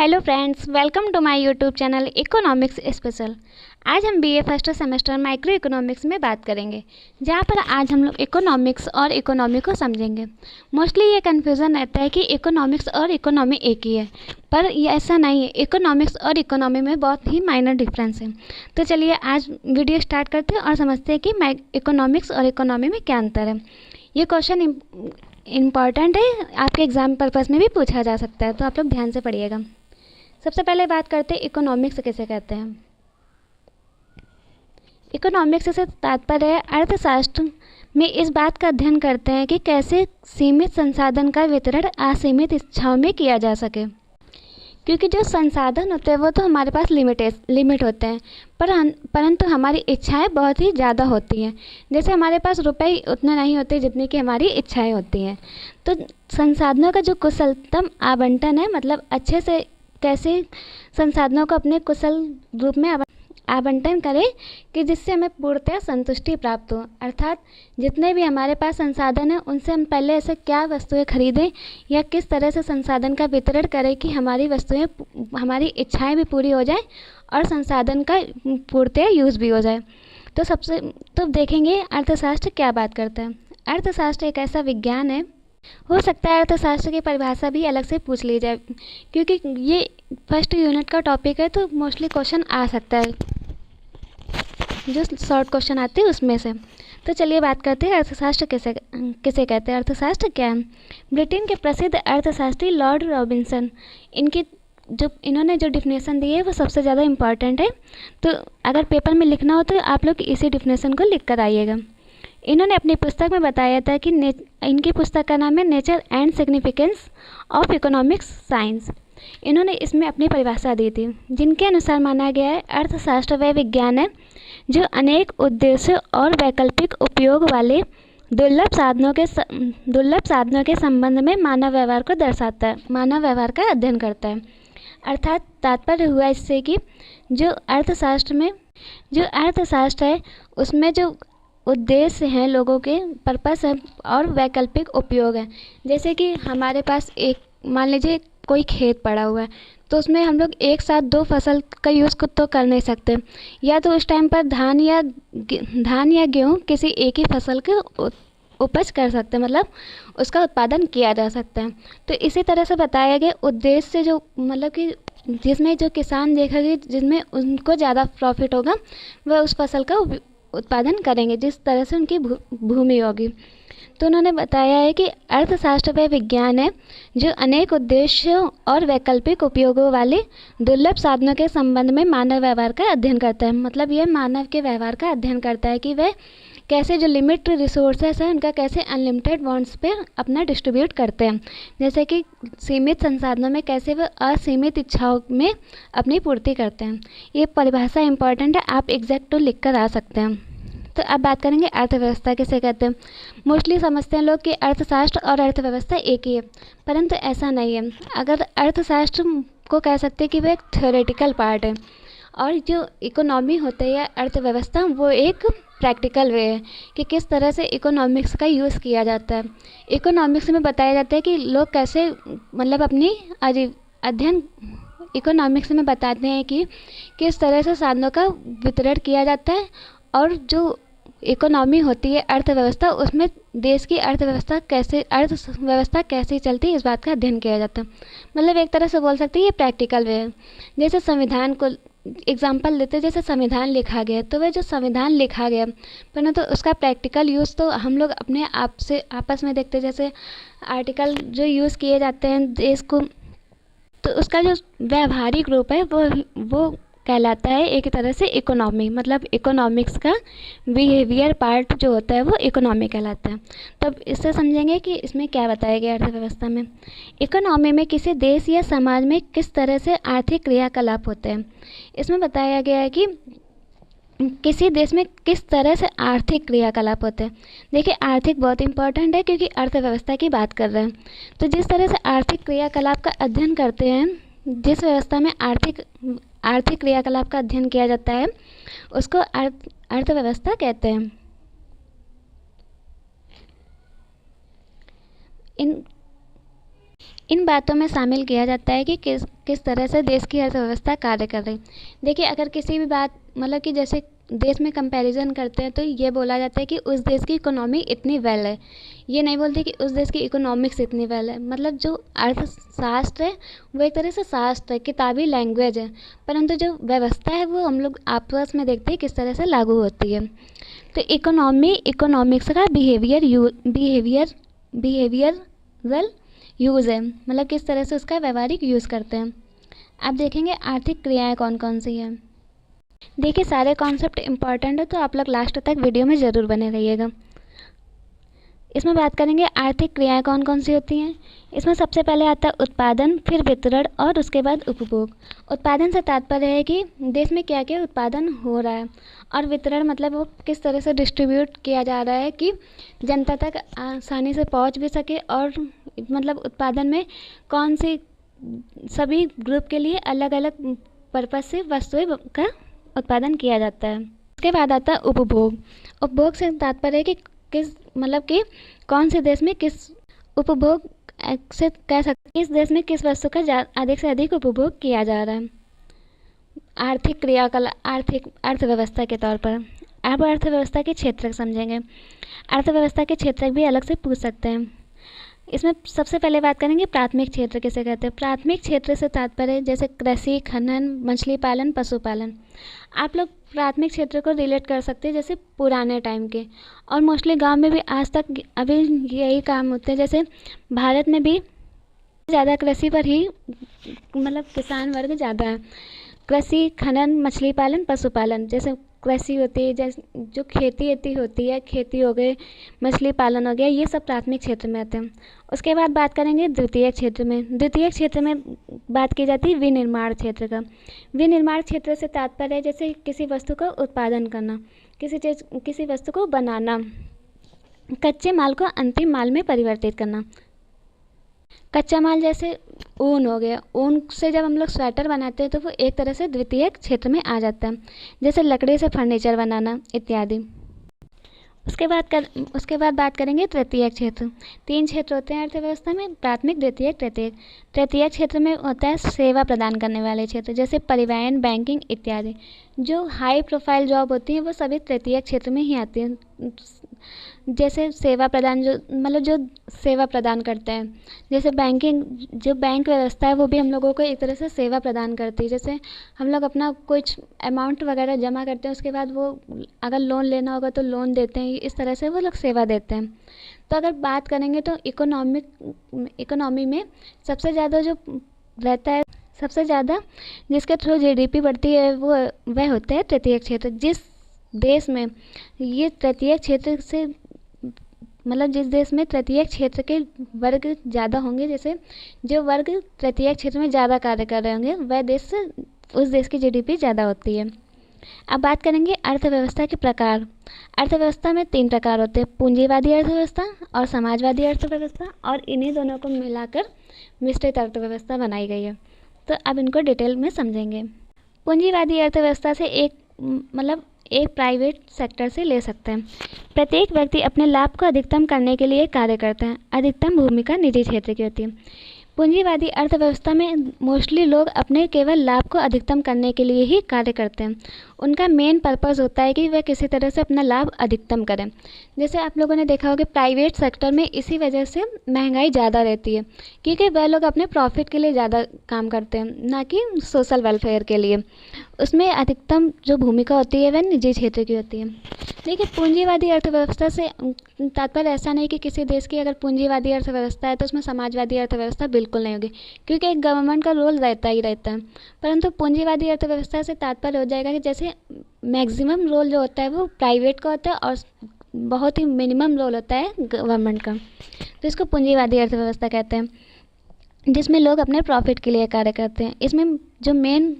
Hello friends, welcome to my YouTube channel economics special. आज हम BA first semester micro economics में बात करेंगे, जहाँ पर आज हम लोग इकोनॉमिक्स और इकोनॉमी को समझेंगे। मोस्टली ये कन्फ्यूज़न रहता है कि इकोनॉमिक्स और इकोनॉमी एक ही है, पर ये ऐसा नहीं है। इकोनॉमिक्स और इकोनॉमी में बहुत ही माइनर डिफरेंस है। तो चलिए आज वीडियो स्टार्ट करते हैं और समझते हैं कि इकोनॉमिक्स और इकोनॉमी में क्या अंतर है। ये क्वेश्चन इम्पॉर्टेंट है, आपके एग्ज़ाम पर्पज़ में भी पूछा जा सकता है, तो आप लोग ध्यान से पढ़िएगा। सबसे पहले बात करते हैं इकोनॉमिक्स किसे कहते हैं। इकोनॉमिक्स से तात्पर्य है अर्थशास्त्र में इस बात का अध्ययन करते हैं कि कैसे सीमित संसाधन का वितरण असीमित इच्छाओं में किया जा सके। क्योंकि जो संसाधन होते हैं वो तो हमारे पास लिमिट होते हैं, परंतु हमारी इच्छाएं बहुत ही ज़्यादा होती हैं। जैसे हमारे पास रुपए उतने नहीं होते जितनी कि हमारी इच्छाएं होती हैं। तो संसाधनों का जो कुशलतम आवंटन है, मतलब अच्छे से कैसे संसाधनों को अपने कुशल रूप में आवंटन करें कि जिससे हमें पूर्णतः संतुष्टि प्राप्त हो। अर्थात जितने भी हमारे पास संसाधन हैं उनसे हम पहले ऐसे क्या वस्तुएं खरीदें या किस तरह से संसाधन का वितरण करें कि हमारी वस्तुएं, हमारी इच्छाएं भी पूरी हो जाए और संसाधन का पूर्णतः यूज़ भी हो जाए। तो देखेंगे अर्थशास्त्र क्या बात करता है। अर्थशास्त्र एक ऐसा विज्ञान है, हो सकता है अर्थशास्त्र की परिभाषा भी अलग से पूछ ली जाए, क्योंकि ये फर्स्ट यूनिट का टॉपिक है, तो मोस्टली क्वेश्चन आ सकता है, जो शॉर्ट क्वेश्चन आते हैं उसमें से। तो चलिए बात करते हैं अर्थशास्त्र किसे कहते हैं। अर्थशास्त्र क्या है। ब्रिटेन के प्रसिद्ध अर्थशास्त्री लॉर्ड रॉबिन्सन, इन्होंने जो डिफिनेशन दी है वो सबसे ज़्यादा इम्पॉर्टेंट है। तो अगर पेपर में लिखना हो तो आप लोग इसी डिफिनेशन को लिख कर आइएगा। इन्होंने अपनी पुस्तक में बताया था कि इनकी पुस्तक का नाम है nature and significance of economics science. इन्होंने इसमें अपनी परिभाषा दी थी, जिनके अनुसार माना गया है अर्थशास्त्र वह विज्ञान है जो अनेक उद्देश्यों और वैकल्पिक उपयोग वाले दुर्लभ साधनों के संबंध में मानव व्यवहार को दर्शाता है, मानव व्यवहार का अध्ययन करता है। अर्थात तात्पर्य हुआ इससे कि जो अर्थशास्त्र है उसमें जो उद्देश्य हैं, लोगों के पर्पस है और वैकल्पिक उपयोग है। जैसे कि हमारे पास मान लीजिए कोई खेत पड़ा हुआ है, तो उसमें हम लोग एक साथ दो फसल का यूज़ तो कर नहीं सकते, या तो उस टाइम पर धान या गेहूँ किसी एक ही फसल के उपज कर सकते हैं, मतलब उसका उत्पादन किया जा सकता है। तो इसी तरह से बताया गया उद्देश्य जो मतलब कि जिसमें जो किसान देखेंगे जिसमें उनको ज़्यादा प्रॉफिट होगा वह उस फसल का उत्पादन करेंगे, जिस तरह से उनकी भूमि होगी। तो उन्होंने बताया है कि अर्थशास्त्र वह विज्ञान है जो अनेक उद्देश्यों और वैकल्पिक उपयोगों वाले दुर्लभ साधनों के संबंध में मानव व्यवहार का अध्ययन करता है। मतलब यह मानव के व्यवहार का अध्ययन करता है कि वह कैसे जो लिमिट रिसोर्सेस हैं उनका कैसे अनलिमिटेड वांट्स पे अपना डिस्ट्रीब्यूट करते हैं। जैसे कि सीमित संसाधनों में कैसे वह असीमित इच्छाओं में अपनी पूर्ति करते हैं। ये परिभाषा इंपॉर्टेंट है, आप एग्जैक्ट लिख कर आ सकते हैं। तो अब बात करेंगे अर्थव्यवस्था किसे कहते हैं। मोस्टली समझते हैं लोग कि अर्थशास्त्र और अर्थव्यवस्था एक ही है, परंतु ऐसा नहीं है। अगर अर्थशास्त्र को कह सकते हैं कि वह एक थ्योरेटिकल पार्ट है, और जो इकोनॉमी होता है या अर्थव्यवस्था वो एक प्रैक्टिकल वे है कि किस तरह से इकोनॉमिक्स का यूज़ किया जाता है। इकोनॉमिक्स में बताया जाता है कि लोग कैसे मतलब अपनी अध्ययन इकोनॉमिक्स में बताते हैं कि किस तरह से साधनों का वितरण किया जाता है, और जो इकोनॉमी होती है अर्थव्यवस्था, उसमें देश की अर्थव्यवस्था कैसे चलती है इस बात का अध्ययन किया जाता है। मतलब एक तरह से बोल सकते हैं ये प्रैक्टिकल वे है। जैसे संविधान को एग्जाम्पल लेते हैं, जैसे संविधान लिखा गया तो वह जो संविधान लिखा गया परंतु तो उसका प्रैक्टिकल यूज़ तो हम लोग अपने आपस में देखते हैं। जैसे आर्टिकल जो यूज़ किए जाते हैं देश को, तो उसका जो व्यावहारिक रूप है वो कहलाता है एक तरह से इकोनॉमी। मतलब इकोनॉमिक्स का बिहेवियर पार्ट जो होता है वो इकोनॉमी कहलाता है। तब इससे समझेंगे कि इसमें क्या बताया गया अर्थव्यवस्था में। इकोनॉमी में किसी देश या समाज में किस तरह से आर्थिक क्रियाकलाप होते हैं। इसमें बताया गया है कि किसी देश में किस तरह से आर्थिक क्रियाकलाप होते हैं। देखिए आर्थिक बहुत इंपॉर्टेंट है क्योंकि अर्थव्यवस्था की बात कर रहे हैं। तो जिस तरह से आर्थिक क्रियाकलाप का अध्ययन करते हैं, जिस व्यवस्था में आर्थिक क्रियाकलाप का अध्ययन किया जाता है उसको अर्थव्यवस्था कहते हैं। इन बातों में शामिल किया जाता है कि किस किस तरह से देश की अर्थव्यवस्था कार्य कर रही। देखिए, अगर किसी भी बात मतलब कि जैसे देश में कंपैरिजन करते हैं तो ये बोला जाता है कि उस देश की इकोनॉमी इतनी वेल है। ये नहीं बोलते कि उस देश की इकोनॉमिक्स इतनी वेल है। मतलब जो अर्थशास्त्र है वो एक तरह से शास्त्र है, किताबी लैंग्वेज है, परंतु जो व्यवस्था है वो हम लोग आपस में देखते हैं किस तरह से लागू होती है। तो इकोनॉमिक्स का बिहेवियरल यूज़ है, मतलब किस तरह से उसका व्यवहारिक यूज़ करते हैं। आप देखेंगे आर्थिक क्रियाएं कौन कौन सी हैं। देखिए, सारे कॉन्सेप्ट इंपॉर्टेंट है तो आप लोग लास्ट तक वीडियो में ज़रूर बने रहिएगा। इसमें बात करेंगे आर्थिक क्रियाएं कौन कौन सी होती हैं। इसमें सबसे पहले आता है उत्पादन, फिर वितरण और उसके बाद उपभोग। उत्पादन से तात्पर्य है कि देश में क्या क्या उत्पादन हो रहा है, और वितरण मतलब वो किस तरह से डिस्ट्रीब्यूट किया जा रहा है कि जनता तक आसानी से पहुंच भी सके, और मतलब उत्पादन में कौन सी सभी ग्रुप के लिए अलग अलग पर्पज़ से वस्तुएं का उत्पादन किया जाता है। उसके बाद आता है उपभोग। उपभोग से तात्पर्य है कि किस मतलब कि कौन से देश में किस उपभोग से कह सकते किस देश में किस वस्तु का अधिक से अधिक उपभोग किया जा रहा है। आर्थिक क्रियाकलाप आर्थिक अर्थव्यवस्था के तौर पर अब अर्थव्यवस्था के क्षेत्र समझेंगे। अर्थव्यवस्था के क्षेत्र भी अलग से पूछ सकते हैं। इसमें सबसे पहले बात करेंगे प्राथमिक क्षेत्र किसे कहते हैं। प्राथमिक क्षेत्र से तात्पर्य जैसे कृषि, खनन, मछली पालन, पशुपालन। आप लोग प्राथमिक क्षेत्र को रिलेट कर सकते हैं जैसे पुराने टाइम के, और मोस्टली गांव में भी आज तक अभी यही काम होते हैं। जैसे भारत में भी ज़्यादा कृषि पर ही मतलब किसान वर्ग ज़्यादा है। कृषि, खनन, मछली पालन, पशुपालन। जैसे कृषि होती है, जैसे जो खेती होती है, खेती हो गई, मछली पालन हो गया, ये सब प्राथमिक क्षेत्र में आते हैं। उसके बाद बात करेंगे द्वितीय क्षेत्र में। द्वितीय क्षेत्र में बात की जाती है विनिर्माण क्षेत्र का। विनिर्माण क्षेत्र से तात्पर्य है जैसे किसी वस्तु का उत्पादन करना, किसी वस्तु को बनाना, कच्चे माल को अंतिम माल में परिवर्तित करना। कच्चा माल जैसे ऊन हो गया, ऊन से जब हम लोग स्वेटर बनाते हैं तो वो एक तरह से द्वितीय क्षेत्र में आ जाता है। जैसे लकड़ी से फर्नीचर बनाना इत्यादि। उसके बाद बात करेंगे तृतीय क्षेत्र। 3 क्षेत्र होते हैं अर्थव्यवस्था में, प्राथमिक, द्वितीयक, तृतीयक। तृतीय क्षेत्र में होता है सेवा प्रदान करने वाले क्षेत्र, जैसे परिवहन, बैंकिंग इत्यादि। जो हाई प्रोफाइल जॉब होती हैं वो सभी तृतीय क्षेत्र में ही आती हैं। जैसे सेवा प्रदान जो सेवा प्रदान करते हैं, जैसे बैंकिंग, जो बैंक व्यवस्था है वो भी हम लोगों को एक तरह से सेवा प्रदान करती है। जैसे हम लोग अपना कुछ अमाउंट वगैरह जमा करते हैं, उसके बाद वो अगर लोन लेना होगा तो लोन देते हैं, इस तरह से वो लोग सेवा देते हैं। तो अगर बात करेंगे तो इकोनॉमी में सबसे ज़्यादा जो रहता है, सबसे ज़्यादा जिसके थ्रू जीडीपी बढ़ती है वो वह होता है तृतीय क्षेत्र। जिस देश में ये तृतीय क्षेत्र से मतलब जिस देश में तृतीय क्षेत्र के वर्ग ज़्यादा होंगे, जैसे जो वर्ग तृतीय क्षेत्र में ज़्यादा कार्य कर रहे होंगे, वह देश से उस देश की जीडीपी ज़्यादा होती है। अब बात करेंगे अर्थव्यवस्था के प्रकार। अर्थव्यवस्था में 3 प्रकार होते हैं, पूंजीवादी अर्थव्यवस्था और समाजवादी अर्थव्यवस्था, और इन्हीं दोनों को मिलाकर मिश्रित अर्थव्यवस्था बनाई गई है। तो अब इनको डिटेल में समझेंगे। पूंजीवादी अर्थव्यवस्था से एक प्राइवेट सेक्टर से ले सकते हैं। प्रत्येक व्यक्ति अपने लाभ को अधिकतम करने के लिए कार्य करते हैं। अधिकतम भूमिका निजी क्षेत्र की होती है। पूंजीवादी अर्थव्यवस्था में मोस्टली लोग अपने केवल लाभ को अधिकतम करने के लिए ही कार्य करते हैं। उनका मेन पर्पस होता है कि वह किसी तरह से अपना लाभ अधिकतम करें। जैसे आप लोगों ने देखा होगा प्राइवेट सेक्टर में इसी वजह से महंगाई ज़्यादा रहती है, क्योंकि वह लोग अपने प्रॉफिट के लिए ज़्यादा काम करते हैं, ना कि सोशल वेलफेयर के लिए। उसमें अधिकतम जो भूमिका होती है वह निजी क्षेत्र की होती है। देखिए, पूंजीवादी अर्थव्यवस्था से तात्पर्य ऐसा नहीं कि किसी देश की अगर पूंजीवादी अर्थव्यवस्था है तो उसमें समाजवादी अर्थव्यवस्था बिल्कुल नहीं होगी, क्योंकि एक गवर्नमेंट का रोल रहता ही रहता है। परंतु पूंजीवादी अर्थव्यवस्था से तात्पर्य हो जाएगा कि जैसे मैक्सिमम रोल जो होता है वो प्राइवेट का होता है और बहुत ही मिनिमम रोल होता है गवर्नमेंट का। तो इसको पूंजीवादी अर्थव्यवस्था कहते हैं, जिसमें लोग अपने प्रॉफिट के लिए कार्य करते हैं। इसमें जो मेन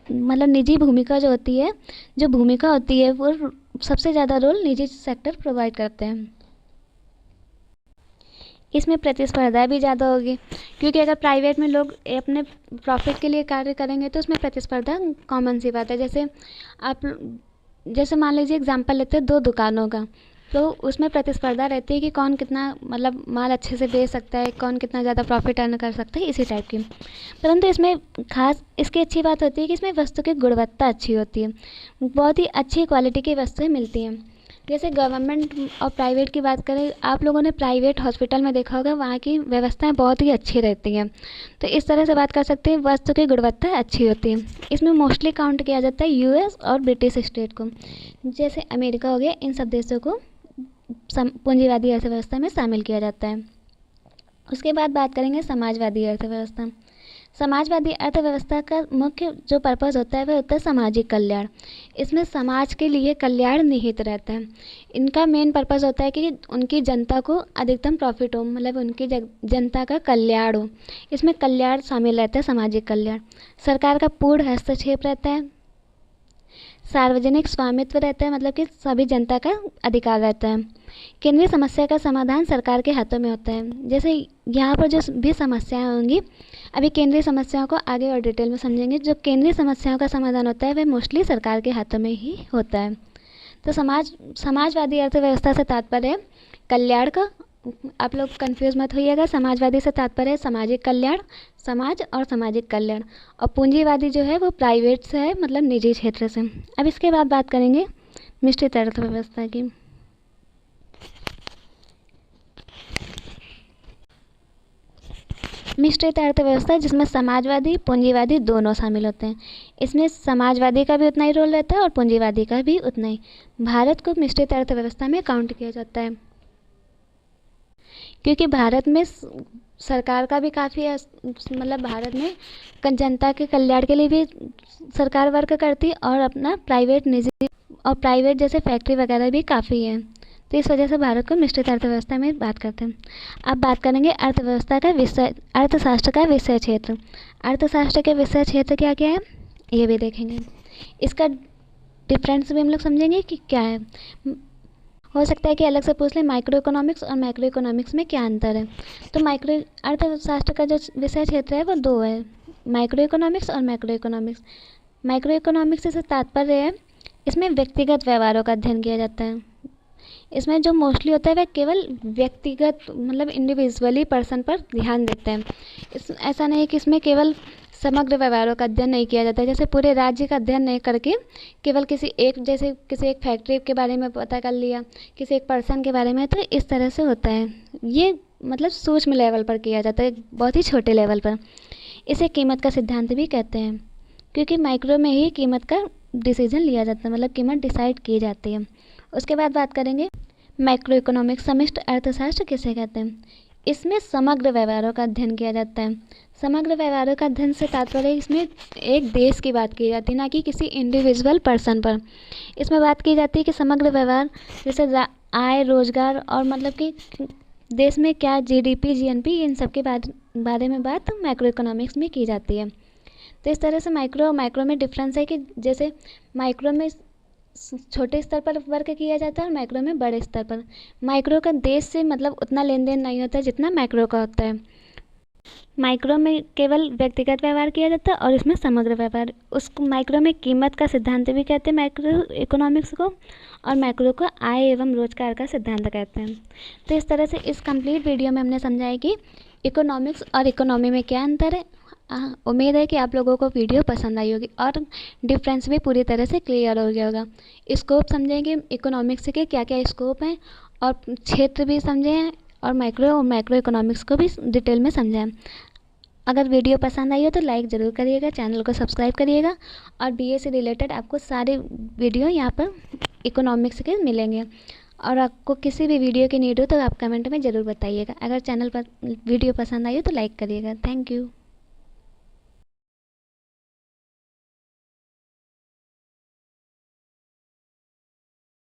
निजी भूमिका जो होती है वो सबसे ज़्यादा रोल निजी सेक्टर प्रोवाइड करते हैं। इसमें प्रतिस्पर्धा भी ज़्यादा होगी, क्योंकि अगर प्राइवेट में लोग अपने प्रॉफिट के लिए कार्य करेंगे तो उसमें प्रतिस्पर्धा कॉमन सी बात है। जैसे मान लीजिए एग्जांपल लेते हैं 2 दुकानों का। तो उसमें प्रतिस्पर्धा रहती है कि कौन कितना मतलब माल अच्छे से बेच सकता है, कौन कितना ज़्यादा प्रॉफिट अर्न कर सकता है, इसी टाइप की। परंतु इसमें खास इसकी अच्छी बात होती है कि इसमें वस्तु की गुणवत्ता अच्छी होती है, बहुत ही अच्छी क्वालिटी की वस्तुएं मिलती हैं। जैसे गवर्नमेंट और प्राइवेट की बात करें, आप लोगों ने प्राइवेट हॉस्पिटल में देखा होगा, वहाँ की व्यवस्थाएं बहुत ही अच्छी रहती हैं। तो इस तरह से बात कर सकते हैं, वस्तु की गुणवत्ता अच्छी होती है। इसमें मोस्टली काउंट किया जाता है यूएस और ब्रिटिश स्टेट को, जैसे अमेरिका हो गया, इन सब देशों को पूंजीवादी अर्थव्यवस्था में शामिल किया जाता है। उसके बाद बात करेंगे समाजवादी अर्थव्यवस्था। समाजवादी अर्थव्यवस्था का मुख्य जो पर्पस होता है वह होता है सामाजिक कल्याण। इसमें समाज के लिए कल्याण निहित रहता है। इनका मेन पर्पस होता है कि उनकी जनता को अधिकतम प्रॉफिट हो, मतलब उनकी जनता का कल्याण हो। इसमें कल्याण शामिल रहता है, सामाजिक कल्याण। सरकार का पूर्ण हस्तक्षेप रहता है। सार्वजनिक स्वामित्व रहता है, मतलब कि सभी जनता का अधिकार रहता है। केंद्रीय समस्या का समाधान सरकार के हाथों में होता है। जैसे यहाँ पर जो भी समस्याएं होंगी, अभी केंद्रीय समस्याओं को आगे और डिटेल में समझेंगे। जो केंद्रीय समस्याओं का समाधान होता है वह मोस्टली सरकार के हाथों में ही होता है। तो समाजवादी अर्थव्यवस्था से तात्पर्य है कल्याण का। आप लोग कंफ्यूज मत होइएगा, समाजवादी से तात्पर्य है सामाजिक कल्याण, समाज और सामाजिक कल्याण। और पूंजीवादी जो है वो प्राइवेट से है, मतलब निजी क्षेत्र से। अब इसके बाद बात करेंगे मिश्रित अर्थव्यवस्था की। मिश्रित अर्थव्यवस्था जिसमें समाजवादी पूंजीवादी दोनों शामिल होते हैं। इसमें समाजवादी का भी उतना ही रोल रहता है और पूंजीवादी का भी उतना ही। भारत को मिश्रित अर्थव्यवस्था में काउंट किया जाता है, क्योंकि भारत में सरकार का भी काफ़ी मतलब भारत में जनता के कल्याण के लिए भी सरकार वर्क करती है, और अपना प्राइवेट निजी और प्राइवेट जैसे फैक्ट्री वगैरह भी काफ़ी है। तो इस वजह से भारत को मिश्रित अर्थव्यवस्था में बात करते हैं। अब बात करेंगे अर्थव्यवस्था का विषय, अर्थशास्त्र का विषय क्षेत्र। अर्थशास्त्र के विषय क्षेत्र क्या क्या है ये भी देखेंगे। इसका डिफरेंस भी हम लोग समझेंगे कि क्या है। हो सकता है कि अलग से पूछ लें, माइक्रो इकोनॉमिक्स और मैक्रो इकोनॉमिक्स में क्या अंतर है। तो माइक्रो अर्थशास्त्र का जो विषय क्षेत्र है वो दो है, माइक्रो इकोनॉमिक्स और मैक्रो इकोनॉमिक्स। माइक्रो इकोनॉमिक्स से तात्पर्य है इसमें व्यक्तिगत व्यवहारों का अध्ययन किया जाता है। इसमें जो मोस्टली होता है वह केवल व्यक्तिगत मतलब इंडिविजुअली पर्सन पर ध्यान देते हैं। ऐसा नहीं है कि इसमें केवल समग्र व्यवहारों का अध्ययन नहीं किया जाता है, जैसे पूरे राज्य का अध्ययन नहीं करके केवल किसी एक फैक्ट्री के बारे में पता कर लिया, किसी एक पर्सन के बारे में, तो इस तरह से होता है। ये मतलब सूक्ष्म लेवल पर किया जाता है, बहुत ही छोटे लेवल पर। इसे कीमत का सिद्धांत भी कहते हैं, क्योंकि माइक्रो में ही कीमत का डिसीजन लिया जाता है, मतलब कीमत डिसाइड की जाती है। उसके बाद बात करेंगे मैक्रो इकोनॉमिक्स, समष्टि अर्थशास्त्र किसे कहते हैं। इसमें समग्र व्यवहारों का अध्ययन किया जाता है। समग्र व्यवहारों का अध्ययन से तात्पर्य इसमें एक देश की बात की जाती है, ना कि किसी इंडिविजुअल पर्सन पर। इसमें बात की जाती है कि समग्र व्यवहार जैसे आय, रोजगार और मतलब कि देश में क्या जीडीपी, जीएनपी, इन सब के बारे में बात मैक्रो इकोनॉमिक्स में की जाती है। तो इस तरह से माइक्रो में डिफरेंस है कि जैसे माइक्रो में छोटे स्तर पर वर्क किया जाता है और मैक्रो में बड़े स्तर पर। माइक्रो का देश से मतलब उतना लेन देन नहीं होता है जितना मैक्रो का होता है। माइक्रो में केवल व्यक्तिगत व्यवहार किया जाता है और इसमें समग्र व्यवहार। उसको माइक्रो में कीमत का सिद्धांत भी कहते हैं मैक्रो इकोनॉमिक्स को, और मैक्रो को आय एवं रोजगार का सिद्धांत कहते हैं। तो इस तरह से इस कंप्लीट वीडियो में हमने समझाया कि इकोनॉमिक्स और इकोनॉमी में क्या अंतर है। उम्मीद है कि आप लोगों को वीडियो पसंद आई होगी और डिफरेंस भी पूरी तरह से क्लियर हो गया होगा। स्कोप समझेंगे इकोनॉमिक्स के क्या क्या स्कोप हैं, और क्षेत्र भी समझे हैं, और मैक्रो इकोनॉमिक्स को भी डिटेल में समझें। अगर वीडियो पसंद आई हो तो लाइक ज़रूर करिएगा, चैनल को सब्सक्राइब करिएगा, और बीए से रिलेटेड आपको सारे वीडियो यहाँ पर इकोनॉमिक्स के मिलेंगे। और आपको किसी भी वीडियो की नीड हो तो आप कमेंट में ज़रूर बताइएगा। अगर चैनल पर वीडियो पसंद आई हो तो लाइक करिएगा। Thank you.